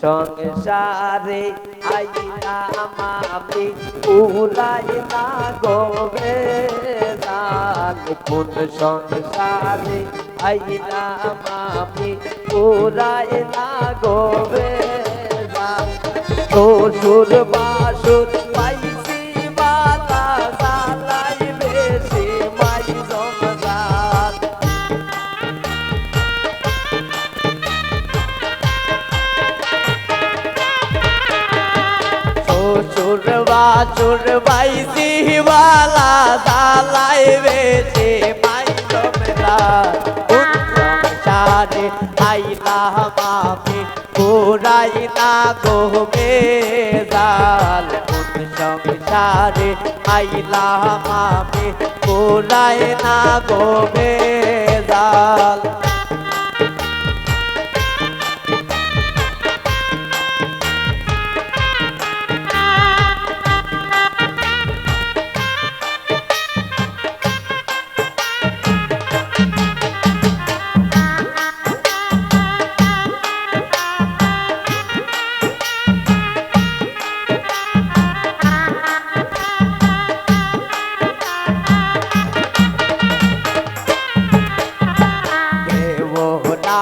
সংসারে আইলাম আমি পুরাইলা গোবে জান কোন সংসারে আইলাম আমি পুরাইলা গোবে জান শ্বশুর বাসুর পাইছি বালা জালাই বেশি মাই সংসার শ্বশুর বাসুর পাইছি বালা জালাই বেশি মাই সংসার কোন সংসারে আইলাম আমি পুরাইলা গোবে জাল কোন সংসারে আইলাম আমি পুরাইলা গোবে জাল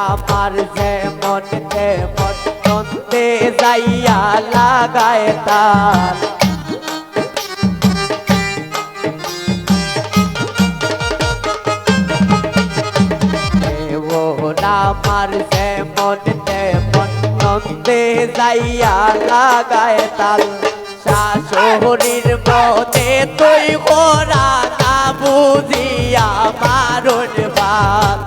আমার যেমন তেমন নন্দে যাইয়া লাগায় তার আমার যেমন তেমন নন্দে যাইয়া লাগায় তাল শাশুড়ির মনে তুই করা না বুঝিয়া মারুন বাল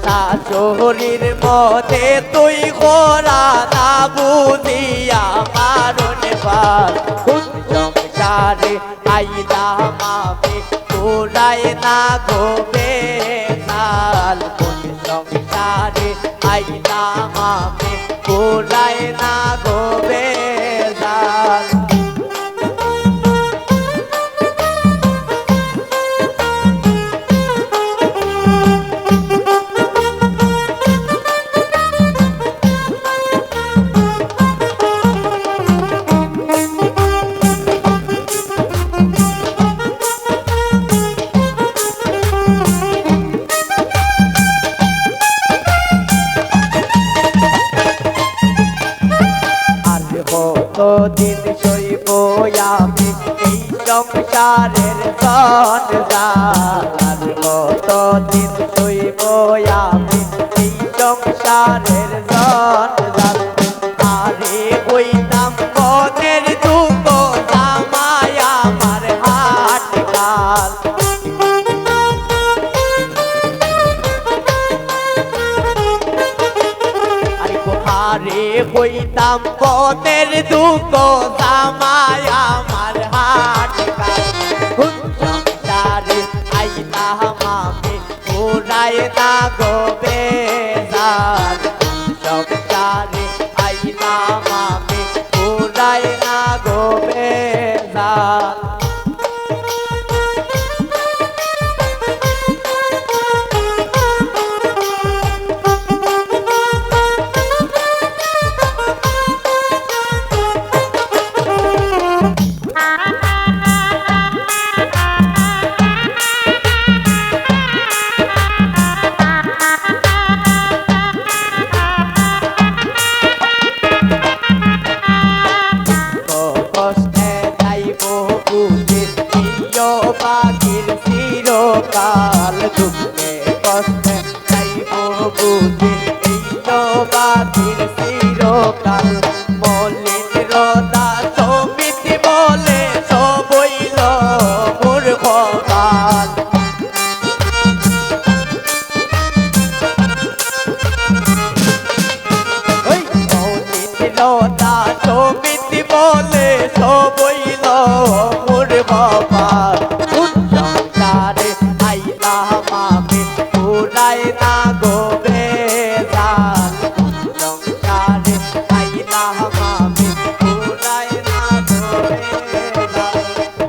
শাশুড়ির মনে তুই করা না বুঝিয়া মারুন বাল কোন সংসারে আইলাম আমি পুরাই না গোবে জাল কোন সংসারে আইলাম আমি পুরাই না গোবে জাল দিন সইব আমি এই সংসারের সংসার কত দিন সইব আমি এই সংসারের সংসার আরে ওই নাম মনের দুঃখ জামাই আমার হাট কাল আরে হইতাম পথের দুঃখ জামাই আমার হাট কোন সংসারে আইলাম আমি পুরাই না গোবে জাল সংসারে আইলাম আমি পুরাই না গোবে জাল পাখির চিরকাল দুঃখে কষ্টে যাইব বুঝি এই তো পাখির চিরকাল মলিন রদা সমিতি বলে সবইল মূর্খ কাল মলিন রদা সমিতি বলে সবইল মূর্খ কাল সংসারে আইলাম আমি পুরাই না গোবে জাল সংসারে আইলাম আমি পুরাই না গোবে জাল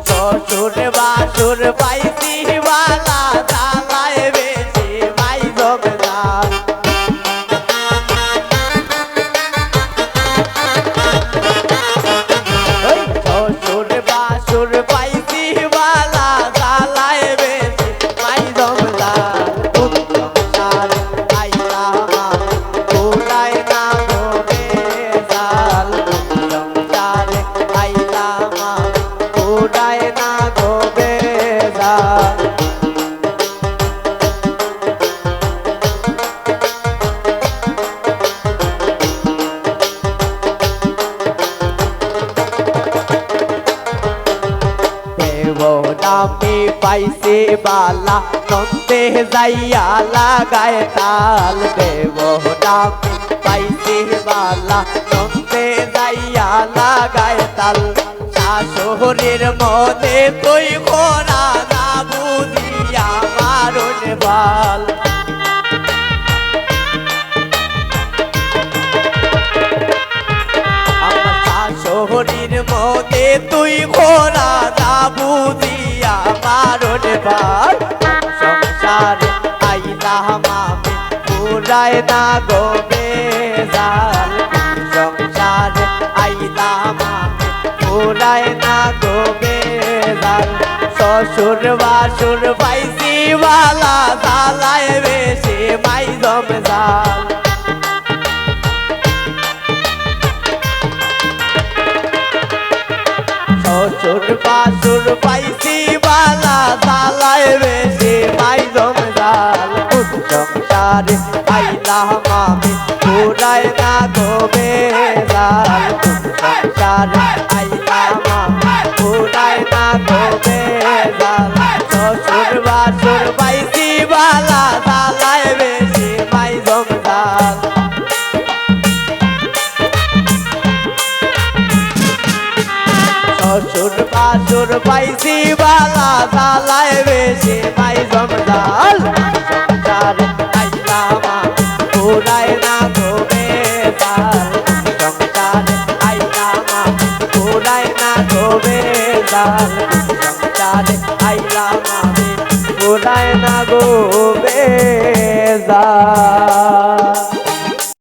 শ্বশুর বাসুর পাইছি বালা জালাই বালা নন্দে যাইয়া লাগায় তাল দেব নামে পাইছি বালা নন্দে যাইয়া লাগায় তাল শাশুড়ির মনে তুই খোরা না বুঝিয়া মারুন বাল আমার শাশুড়ির মনে তুই খোরা না বুঝিয়া মারুন বাল সংসারে আইলাম আমি পুরায় না গো বেজাল সংসারে আইলাম আমি পুরায় না গো বেজাল শ্বশুর বাসুর পাইছি বালা জালায় বেশি মাই জমজাল শ্বশুর বাসুর পাইছি বালা জালায় বেশি মাই জমজাল সংসারে আইলাম আমি পুরায় না গো বেজাল সংসারে আইলাম আমি পুরায় না গো বেজাল শ্বশুর বাসুর পাইছি বালা জালায় বেশি মাই জমজাল শ্বশুর বাসুর পাইছি বালা জালায় বেশি মাই জমজাল সংসারে আইলাম আমি পুরায় না গো বেজাল সংসারে আইলাম আমি পুরায় না গো বেজাল সংসারে আইলাম আমি পুরায় না গো বেজাল